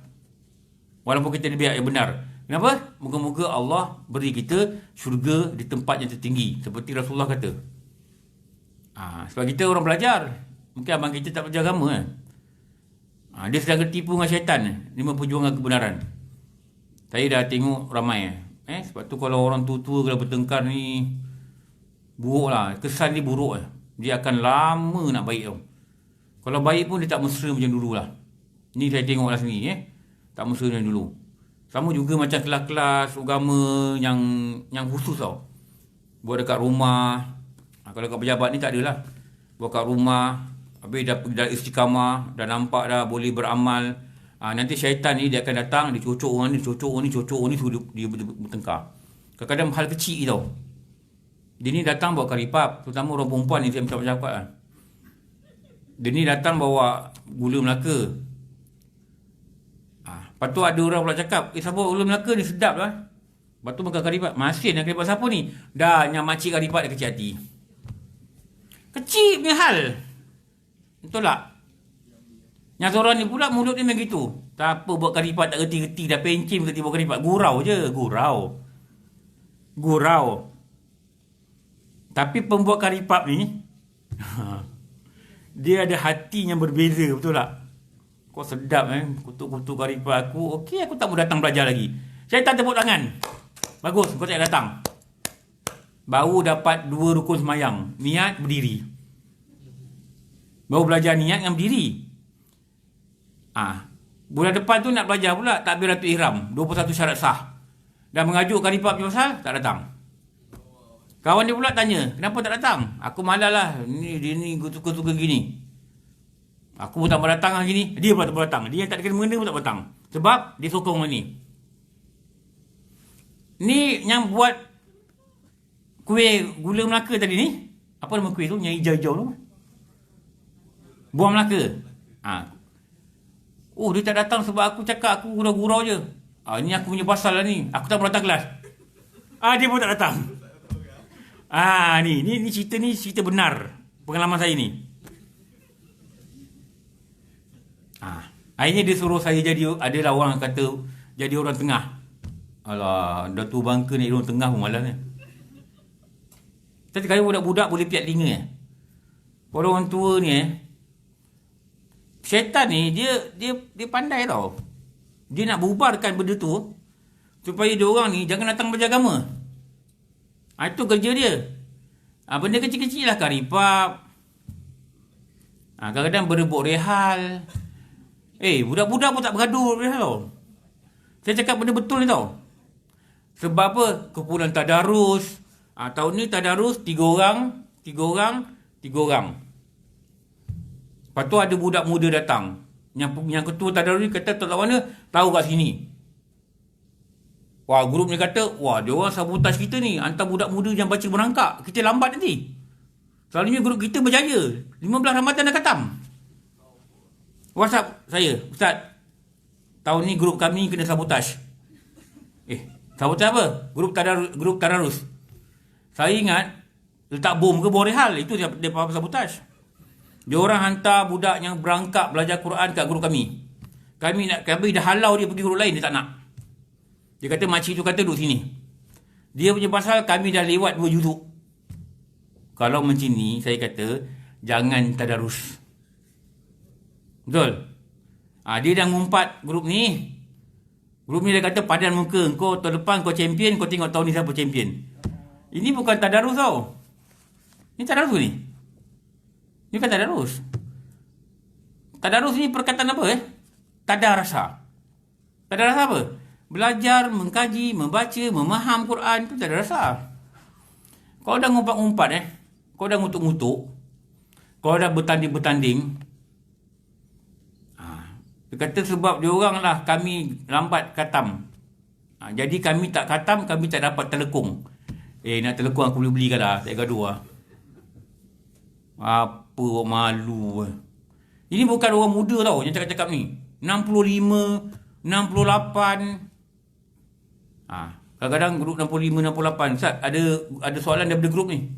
Walaupun kita dia yang benar. Kenapa? Moga-moga Allah beri kita syurga di tempat yang tertinggi. Seperti Rasulullah kata. Sebab kita orang belajar. Mungkin abang kita tak belajar agama dia sedang tertipu dengan syaitan. Dia memperjuangkan kebenaran. Saya dah tengok ramai sebab tu kalau orang tua-tua kalau bertengkar ni buruk lah. Kesan dia buruk Dia akan lama nak baik tau. Kalau baik pun dia tak mesra macam dulu lah. Ni saya tengok lah sini tak mesra macam dulu. Sama juga macam kelas-kelas agama yang khusus tau. Buat dekat rumah. Kalau kat pejabat ni tak adalah. Buat kat rumah. Habis dah pergi dah istiqamah, dah nampak dah boleh beramal. Nanti syaitan ni dia akan datang, dia cocok orang ni, cocok orang ni, suruh dia bertengkar. Kadang-kadang hal kecil tau. Dia ni datang bawa karipap, terutama orang perempuan ni saya minta cakap lah. Dia ni datang bawa gula Melaka. Lepas tu ada orang pula cakap, sabar gula Melaka ni sedap lah. Lepas tu makan karipap, masin yang karipap siapa ni? Dah, yang makcik karipap dia kecil hati. Kecil punya hal. Betul tak? Yang seorang ni pula mulut dia memang gitu. Tak apa buat karipap tak reti-reti. Dah pencim kerti buat karipap. Gurau je. Gurau. Tapi pembuat karipap ni dia ada hati yang berbeza. Betul tak? Kau sedap kutuk-kutuk karipap aku. Okey, aku tak mau datang belajar lagi. Saya tak tepuk tangan. Bagus, kau tak datang. Baru dapat 2 rukun semayang. Niat berdiri. Baru belajar niat dengan berdiri. Bulan depan tu nak belajar pula takbiratul ihram, 21 syarat sah. Dan mengajuk karipap punya pasal tak datang. Kawan dia pula tanya, kenapa tak datang? Aku malas lah. Dia ni suka-suka gini. Aku pun tak mau datang lah gini. Dia pula tak mau datang. Dia yang tak kena mengena pun tak mau datang. Sebab dia sokong orang ni. Ni yang buat kuih gula Melaka tadi ni. Apa nama kuih tu? Yang hijau-hijau tu. Buah Melaka. Oh, dia tak datang sebab aku cakap aku gurau-gurau je. Ni aku punya pasal lah ni. Aku tak pernah datang kelas. Dia pun tak datang. Ni cerita benar. Pengalaman saya ni. Akhirnya dia suruh saya jadi, adalah orang kata jadi orang tengah. Alah, dah tu bangka ni orang tengah pun malas ni. Tapi kalau budak-budak boleh piat telinga. Orang tua ni syaitan ni dia pandai tau. Dia nak bubarkan benda tu supaya dia orang ni jangan datang belajar agama. Itu kerja dia. Benda kecil-kecil lah, karipap. Kadang-kadang berebut rehal. Budak-budak pun tak bergaduh rehal tau. Saya cakap benda betul ni tau. Sebab apa? Kumpulan tadarus. Tahun ni tadarus 3 orang. Lepas tu ada budak muda datang. Yang ketua tadarus ni kata tak tahu mana, tahu kat sini. Grup ni kata, dia orang sabotaj kita ni. Hantar budak muda yang baca merangkak. Kita lambat nanti. Selalunya grup kita berjaya. 15 Ramadan dah khatam. WhatsApp saya, Ustaz, tahun ni grup kami kena sabotaj. Sabotaj apa? Grup tadarus. Saya ingat, letak bom ke bawah rehal. Itu dia faham sabotaj. Dia orang hantar budak yang berangkap belajar Quran kat grup kami. Kami dah halau dia pergi grup lain, dia tak nak. Dia kata makcik tu kata duduk sini. Dia punya pasal kami dah lewat 2 juzuk. Kalau macam ni, saya kata jangan tadarus. Betul? Dia dah ngumpat grup ni. Grup ni dia kata padan muka. Kau tahun depan kau champion, kau tengok tahun ni siapa champion. Ini bukan tadarus tau. Ini tadarus ni. Ini bukan tadarus. Tadarus ni perkataan apa tadarasa. Tadarasa apa? Belajar, mengkaji, membaca, memaham Quran. Itu tadarasa. Kau dah ngumpat-ngumpat kau dah ngutuk-ngutuk, kau dah bertanding-bertanding. Dia kata sebab dia orang lah kami lambat khatam. Jadi kami tak khatam, kami tak dapat telekung. Nak telekung aku boleh belikan lah. Tak gaduh lah. Apa malu. Ini bukan orang muda tau yang cakap-cakap ni. 65, 68. Kadang-kadang grup 65, 68. Ustaz, ada soalan daripada grup ni.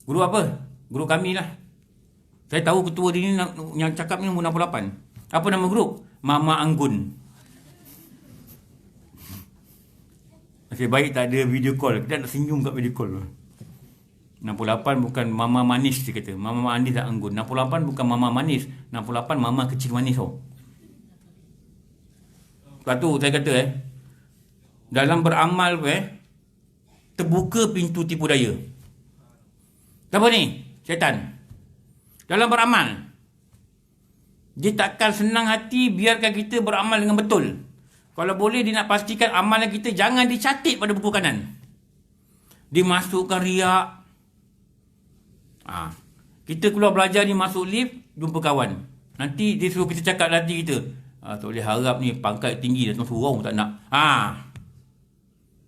Grup apa? Grup kami lah. Saya tahu ketua dia ni yang cakap ni nombor 68. Apa nama grup? Mama Anggun. Nasib baik tak ada video call. Kita nak senyum kat video call. 68 bukan mama manis, dia kata. Mama manis tak Anggun. 68 bukan mama manis. 68 mama kecil manis tau. Lepas tu saya kata dalam beramal terbuka pintu tipu daya. Apa ni? Syaitan. Dalam beramal, dia takkan senang hati biarkan kita beramal dengan betul. Kalau boleh dia nak pastikan amalan kita jangan dicatat pada buku kanan. Dimasukkan riak. Kita keluar belajar ni, masuk lift, jumpa kawan. Nanti dia suruh kita cakap hati kita. Tak boleh harap ni pangkat tinggi datang surau tak nak.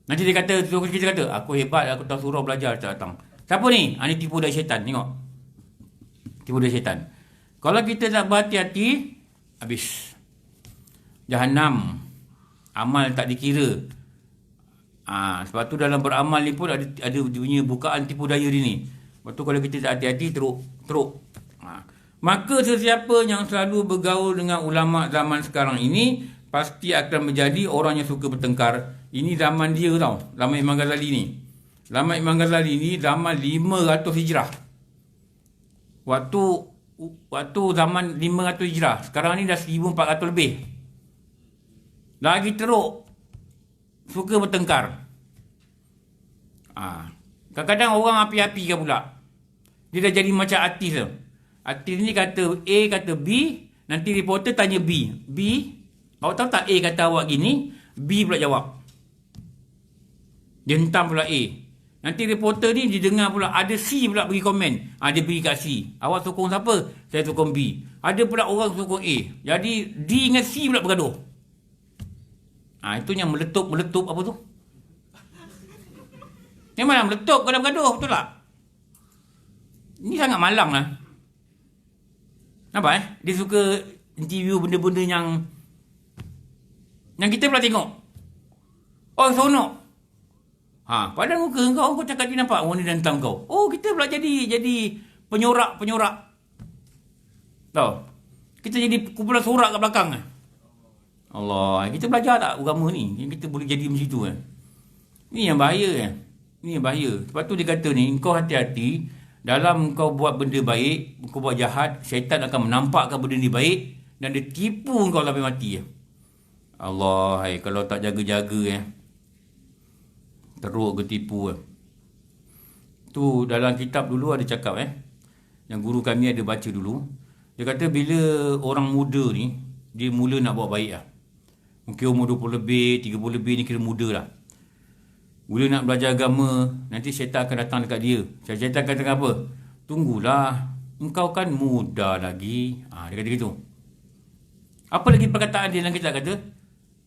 Nanti dia kata, suruh kita kata, aku hebat, aku tahu surau belajar tak datang. Siapa ni? Ni tipu daya syaitan. Tengok. Tipu daya syaitan. Kalau kita tak berhati-hati, habis. Jahannam. Amal tak dikira. Sebab tu dalam beramal ni pun ada punya bukaan tipu daya dia ni. Sebab tu kalau kita tak hati-hati, teruk. Maka sesiapa yang selalu bergaul dengan ulama' zaman sekarang ini, pasti akan menjadi orang yang suka bertengkar. Ini zaman dia tau. Zaman Imam Ghazali ni. Zaman Imam Ghazali ni zaman 500 hijrah. Waktu zaman 500 hijrah. Sekarang ni dah 1400 lebih. Lagi teruk. Suka bertengkar. Kadang-kadang orang api-api kan pula. Dia dah jadi macam artis tu. Artis ni kata A kata B. Nanti reporter tanya B. Awak tahu tak A kata awak gini? B pula jawab. Dia hentam pula A. Nanti reporter ni dia dengar pula ada C pula bagi komen. Dia beri kat C. Awak sokong siapa? Saya sokong B. Ada pula orang sokong A. Jadi D dengan C pula bergaduh. Itu yang meletup apa tu? Memang meletup kalau bergaduh, betul tak? Ini sangat malang lah. Nampak Dia suka interview benda-benda yang kita pernah tengok. Oh, seronok. Padahal muka kau cakap dia nampak warna dan hitam kau. Oh, kita pula jadi penyorak. Tahu? Kita jadi kumpulan sorak kat belakang. Allah, kita belajar tak agama ni? Kita boleh jadi macam tu kan? Ini yang bahaya. Ini yang bahaya. Sebab tu dia kata ni, kau hati-hati dalam kau buat benda baik, kau buat jahat, syaitan akan menampakkan benda ni baik dan dia tipu kau sampai mati. Allah, kalau tak jaga-jaga teruk ke tipu. Tu dalam kitab dulu ada cakap yang guru kami ada baca dulu. Dia kata bila orang muda ni dia mula nak buat baik mungkin umur 20 lebih, 30 lebih ni kira muda lah. Mula nak belajar agama, nanti syaitan akan datang dekat dia. Syaitan kata apa? Tunggulah, engkau kan muda lagi. Dia kata gitu. Apa lagi perkataan dia dalam kitab kata?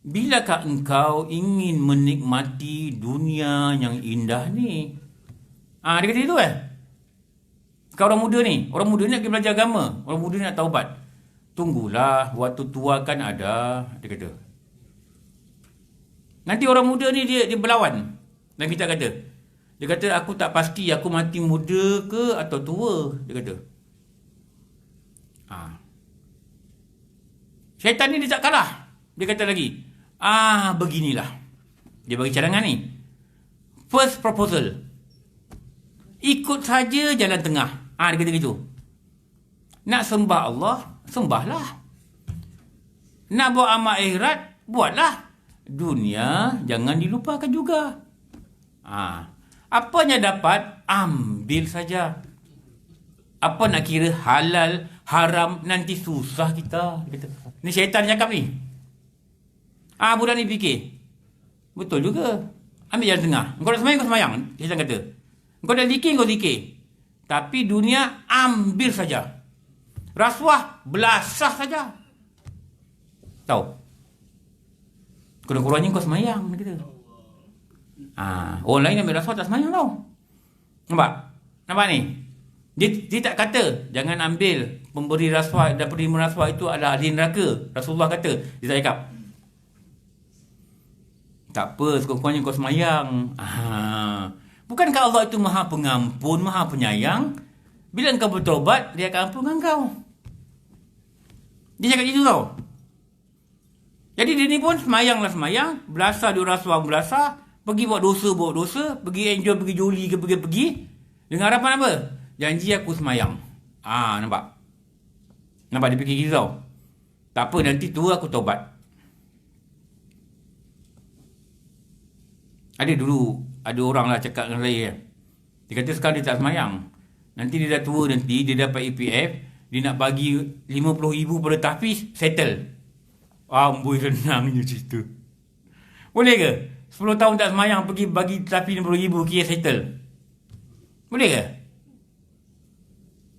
Bilakah engkau ingin menikmati dunia yang indah ni? Dia kata itu Kau orang muda ni nak pergi belajar agama. Orang muda ni nak taubat. Tunggulah, waktu tua kan ada. Dia kata. Nanti orang muda ni dia berlawan. Dan kita kata. Dia kata, aku tak pasti aku mati muda ke atau tua. Dia kata. Syaitan ni dia tak kalah. Dia kata lagi. Beginilah. Dia bagi cadangan ni. First proposal. Ikut saja jalan tengah. Dia kata gitu. Nak sembah Allah, sembahlah. Nak buat amal akhirat, buatlah. Dunia jangan dilupakan juga. Apa yang dapat, ambil saja. Apa nak kira halal, haram, nanti susah kita. Ni syaitan cakap ni. Budak ni fikir. Betul juga. Ambil jalan tengah. Kau dah semayang, kau semayang. Syaitan kata. Kau dah zikir, kau zikir. Tapi dunia ambil saja. Rasuah belasah saja. Tahu? Kurang-kurangnya kau semayang. Orang lain ambil rasuah tak semayang tau. Nampak ni? Dia tak kata jangan ambil pemberi rasuah dan penerima rasuah itu adalah ahli neraka. Rasulullah kata. Dia tak cakap. Tak apa, sekurang-kurangnya kau semayang. Bukankah Allah itu maha pengampun, maha penyayang? Bila engkau bertobat, dia akan ampunkan kau. Dia cakap gitu tau. Jadi dia ni pun semayanglah semayang. Belasah dia rasuah belasah. Pergi buat dosa. Pergi enjoy, pergi joli ke pergi. Dengan harapan apa? Janji aku semayang. Nampak? Nampak dia fikir gitu tau. Tak apa, nanti tua aku tobat. Ada orang lah cakap dengan saya. Dia kata sekarang dia tak semayang. Nanti dia dah tua nanti, dia dapat EPF, dia nak bagi 50,000 pada tahfiz, settle. Amboi senangnya cerita. Boleh ke? 10 tahun tak semayang, pergi bagi tahfiz 50,000, kira settle. Boleh ke?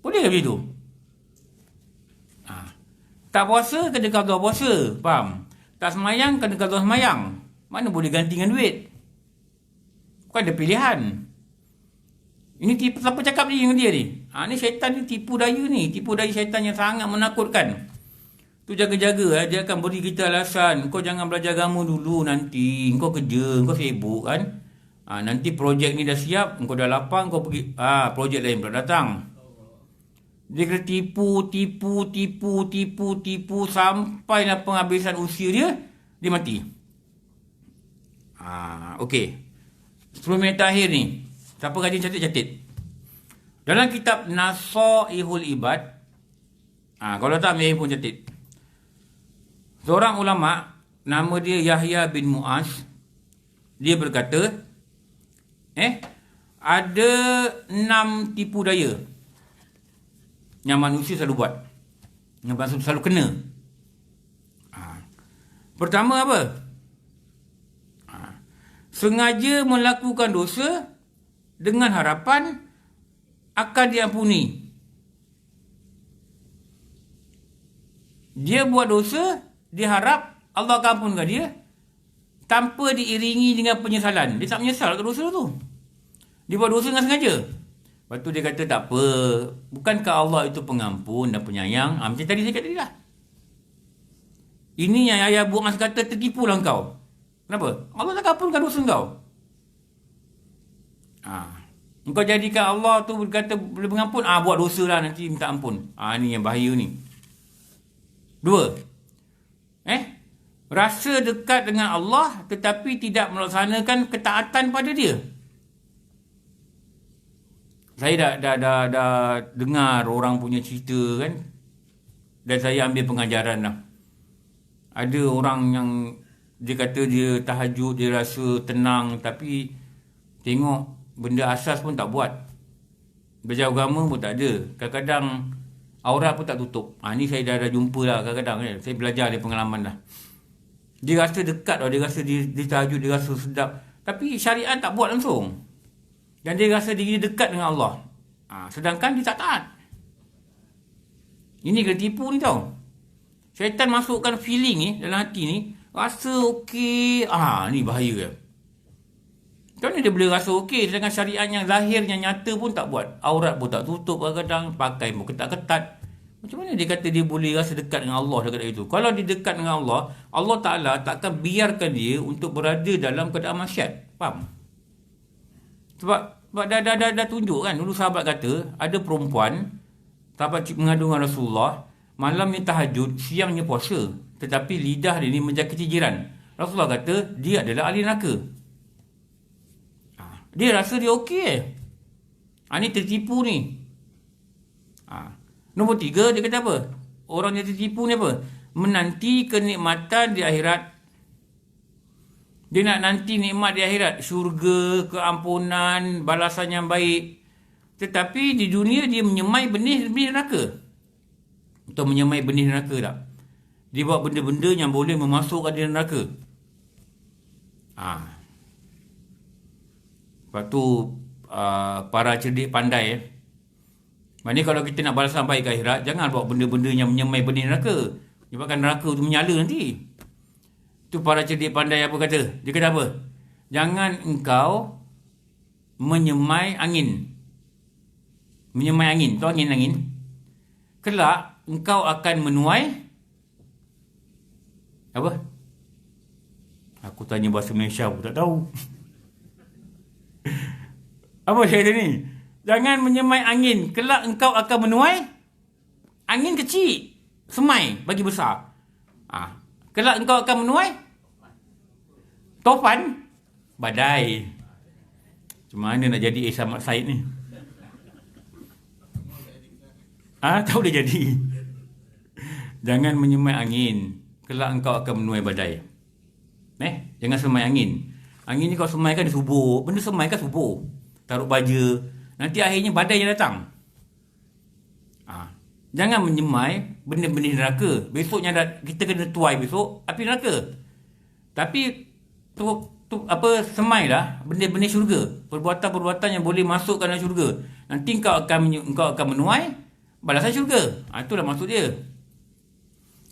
Boleh ke begitu? Tak puasa, kena gagal puasa. Faham? Tak semayang, kena gagal semayang. Mana boleh ganti dengan duit? Bukan ada pilihan. Ini tipu, siapa cakap ni dengan dia ni? Ni syaitan ni, tipu daya ni. Tipu daya syaitan yang sangat menakutkan. Tu jaga-jaga. Dia akan beri kita alasan. Kau jangan belajar agama dulu nanti. Kau kerja, kau sibuk kan. Nanti projek ni dah siap. Kau dah lapang, kau pergi. Projek lain pula datang. Dia kena tipu. Sampailah penghabisan usia dia. Dia mati. Okey. 10 minit terakhir ni. Siapa rajin catat-catat? Dalam kitab Nasaihul Ibad. Kalau tak ambil pun catat. Seorang ulama, nama dia Yahya bin Mu'az. Dia berkata, ada 6 tipu daya yang manusia selalu buat. Yang manusia selalu kena. Pertama apa? Sengaja melakukan dosa dengan harapan akan diampuni. Dia buat dosa, dia harap Allah akan ampunkan dia tanpa diiringi dengan penyesalan. Dia tak menyesal ke dosa tu. Dia buat dosa dengan sengaja. Lepas tu dia kata tak apa. Bukankah Allah itu pengampun dan penyayang? Macam tadi saya kata dia lah. Ini yang ayah buat masa kata tertipulah kau. Kenapa? Allah tak ampunkan dosa kau. Engkau jadikan Allah tu berkata boleh mengampun. Buat dosa lah nanti minta ampun. Ni yang bahaya ni. 2. Rasa dekat dengan Allah tetapi tidak melaksanakan ketaatan pada dia. Saya dah dengar orang punya cerita kan. Dan saya ambil pengajaran lah. Ada orang yang dia kata dia tahajud, dia rasa tenang tapi tengok benda asas pun tak buat. Belajar agama pun tak ada. Kadang-kadang aurat pun tak tutup. Ni saya dah jumpa lah kadang-kadang kan. Saya belajar dari pengalaman dah. Dia rasa dekat lah. Dia rasa dia tahajud, dia rasa sedap. Tapi syariat tak buat langsung. Dan dia rasa diri dekat dengan Allah. Sedangkan dia tak taat. Ini kena tipu ni tau. Syaitan masukkan feeling ni dalam hati ni. Rasa okey. Ni bahaya kan. Macam mana dia boleh rasa okey sedangkan syariat yang zahir, yang nyata pun tak buat. Aurat pun tak tutup kadang-kadang. Pakai pun ketat-ketat. Macam mana dia kata dia boleh rasa dekat dengan Allah dekat itu? Kalau dia dekat dengan Allah, Allah Ta'ala takkan biarkan dia untuk berada dalam keadaan maksiat. Faham? Sebab dah tunjuk kan. Dulu sahabat kata, ada perempuan, sahabat mengadu dengan Rasulullah, malamnya tahajud, siangnya puasa. Tetapi lidah dia ni menjangkiti jiran. Rasulullah kata, dia adalah ahli neraka. Dia rasa dia okey ni tertipu ni. Nombor 3, dia kata apa? Orang yang tertipu ni apa? Menanti kenikmatan di akhirat. Dia nak nanti nikmat di akhirat. Syurga, keampunan, balasan yang baik. Tetapi di dunia dia menyemai benih neraka. Atau menyemai benih neraka tak? Dia buat benda-benda yang boleh memasukkan dia neraka. Lepas tu para cerdik pandai maknanya kalau kita nak balasan baik ke akhirat, jangan buat benda-benda yang menyemai benih neraka. Sebabkan neraka tu menyala nanti. Tu para cerdik pandai apa kata? Dia kata apa? Jangan engkau menyemai angin. Menyemai angin. Tu angin-angin. Kelak engkau akan menuai apa? Aku tanya bahasa Malaysia pun tak tahu. Apa saya kata ni? Jangan menyemai angin. Kelak engkau akan menuai angin kecil. Semai bagi besar. Kelak engkau akan menuai tofan badai. Macam mana nak jadi Ahmad Said ni? Tak boleh jadi. Jangan menyemai angin. Kelak engkau akan menuai badai. Jangan semai angin. Angin ni kalau semai kan dia subur. Benda semai kan subur. Taruh baja. Nanti akhirnya badai yang datang. Jangan menyemai benda-benda neraka. Besoknya kita kena tuai besok api neraka. Tapi semai lah benda-benda syurga. Perbuatan-perbuatan yang boleh masukkan dalam syurga. Nanti engkau akan menuai balasan syurga. Itulah maksud dia.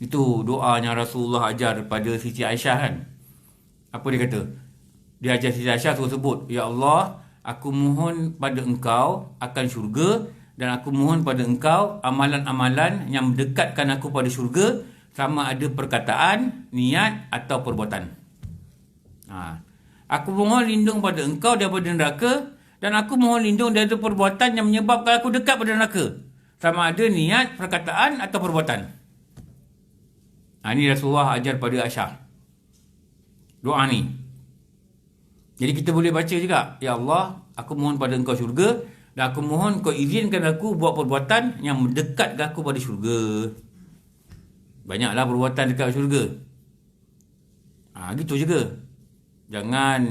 Itu doa yang Rasulullah ajar pada Siti Aisyah kan. Apa dia kata? Dia ajar Siti Aisyah sebut, ya Allah, aku mohon pada engkau akan syurga dan aku mohon pada engkau amalan-amalan yang mendekatkan aku pada syurga sama ada perkataan, niat atau perbuatan. Aku mohon lindung pada engkau daripada neraka dan aku mohon lindung daripada perbuatan yang menyebabkan aku dekat pada neraka. Sama ada niat, perkataan atau perbuatan. Ini Rasulullah ajar pada Aisyah. Doa ni. Jadi kita boleh baca juga, ya Allah, aku mohon pada engkau syurga dan aku mohon kau izinkan aku buat perbuatan yang mendekatkan aku pada syurga. Banyaklah perbuatan dekat syurga. Gitu juga. Jangan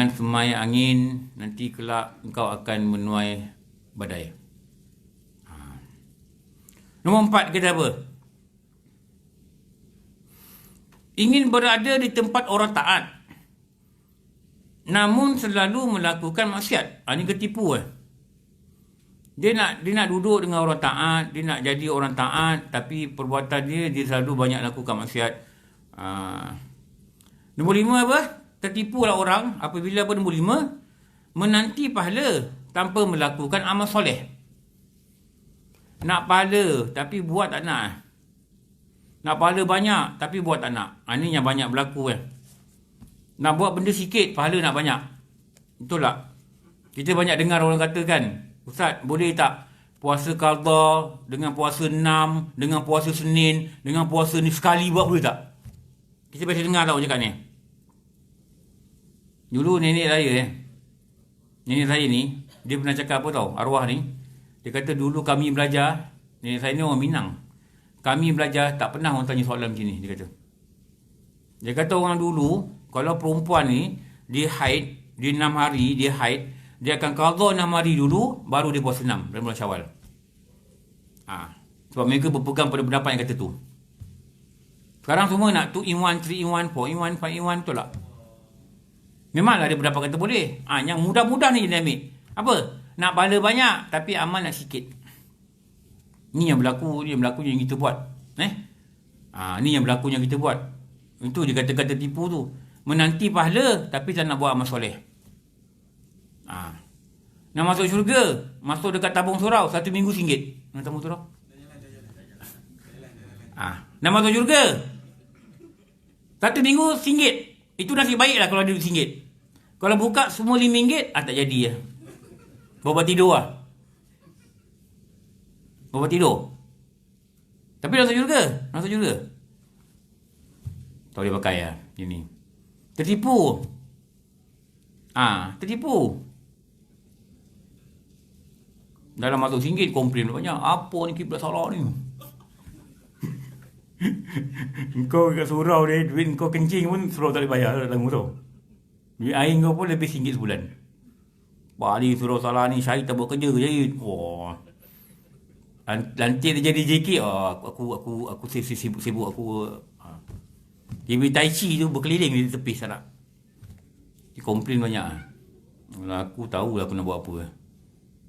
semai angin, nanti kelak engkau akan menuai badai. Nombor 4 kata apa? Ingin berada di tempat orang taat, namun selalu melakukan maksiat. Ini ketipu Dia nak duduk dengan orang taat, dia nak jadi orang taat, tapi perbuatan dia selalu banyak lakukan maksiat. Nombor 5 apa? tertipulah orang apabila bernombor 5 menanti pahala tanpa melakukan amal soleh. Nak pahala tapi buat tak nak. Nak pahala banyak tapi buat tak nak. Ini yang banyak berlaku . Nak buat benda sikit, pahala nak banyak. Betul tak? Kita banyak dengar orang katakan, Ustaz, boleh tak puasa qadha dengan puasa 6, dengan puasa Senin, dengan puasa ni sekali buat, boleh tak? Kita biasa dengar tak orang cakap ni. Dulu nenek saya ni, dia pernah cakap apa tau, arwah ni. Dia kata dulu kami belajar, nenek saya ni orang Minang. Kami belajar tak pernah orang tanya soalan macam ni, dia kata. Dia kata orang dulu, kalau perempuan ni, dia haid, dia 6 hari, dia haid, dia akan qadha 6 hari dulu, baru dia puasa 6 dalam bulan Syawal. Sebab mereka berpegang pada pendapat yang kata tu. Sekarang semua nak 2 in 1, 3 in 1, 4 in 1, 5 in 1, betul tak? Memanglah dia pendapat kata boleh. Yang mudah-mudah ni dia ambil. Apa? Nak pahala banyak, tapi amal nak sikit. Ni yang berlaku yang kita buat. Ni yang berlaku yang kita buat. Itu dia kata-kata tipu tu. Menanti pahala, tapi tak nak buat amal soleh. Nak masuk syurga, masuk dekat tabung surau, 1 minggu RM1. Nak tabung surau? Nak masuk syurga, 1 minggu RM1. Itu nasib baik lah kalau ada RM1. Kalau buka semua RM5, tak jadi lah. Bawa tidur lah. Bawa tidur. Tapi masuk syurga. Masuk syurga. Tak boleh pakai lah. Ini. Tertipu. Tertipu. Dalam masuk RM1, komplain banyak. Apa ni kiblat salah ni? Kau kat surau dia, duit kau kencing pun surau tak boleh bayar dalam surau. Duit air kau pun lebih RM1 sebulan. Balik surau salah ni, Syahid tak buat kerja je. Nanti dia jadi JK, aku sibuk aku. TV Tai Chi tu berkeliling di tepi sana. Dia komplain banyak. Aku tahu lah aku nak buat apa.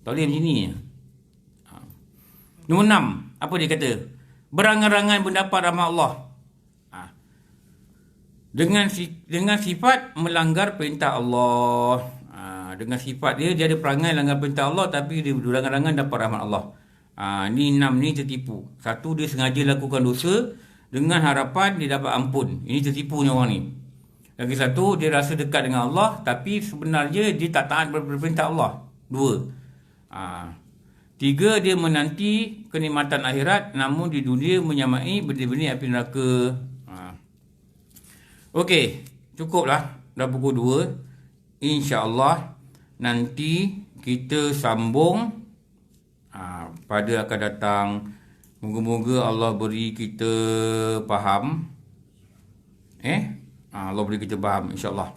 Tak boleh macam ni. Nombor 6, apa dia kata? Berangan-angan mendapat rahmat Allah. Dengan sifat melanggar perintah Allah. Dengan sifat dia ada perangai langgar perintah Allah, tapi dia berangan-angan dapat rahmat Allah. Ni 6 ni tertipu. Satu, dia sengaja lakukan dosa dengan harapan dia dapat ampun. Ini tertipunya orang ni. Lagi satu, dia rasa dekat dengan Allah, tapi sebenarnya dia tak taat perintah Allah. 2. 3, dia menanti kenikmatan akhirat, namun di dunia menyamai benih-benih api neraka. Okey, cukuplah. Dah pukul 2. InsyaAllah nanti kita sambung pada akan datang. Moga-moga Allah beri kita faham. Allah beri kita faham, insyaAllah.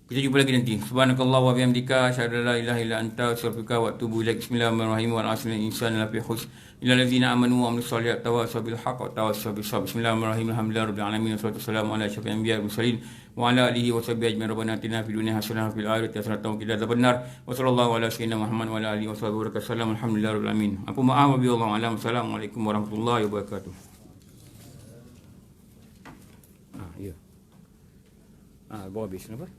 Kita jumpa lagi nanti. Subhanakallah wa bihamdika, asyhadu an la ilaha illa anta, astaghfiruka wa atubu ilaik. Bismillahirrahmanirrahim. Wa al-'asri insana lafi khusr illa allazina amanu wa amilus solihati tawassaw bil haqqi wa tawassaw bis sabr. Bismillahirrahmanirrahim. Alhamdulillahirabbil alamin. Wassalatu wassalamu ala asyrafil anbiya'i wal mursalin wa ala alihi wa sahbihi ajma'in. Rabbana atina fid dunya hasanah wa fil akhirati hasanah wa qina adzabannar. Wa sallallahu ala sayyidina Muhammad wa ala alihi wa sahbihi wasallam. Alhamdulillahirabbil alamin. Apa maaf wa billahi alam. Assalamualaikum warahmatullahi wabarakatuh. Ya. Bawa habis kenapa?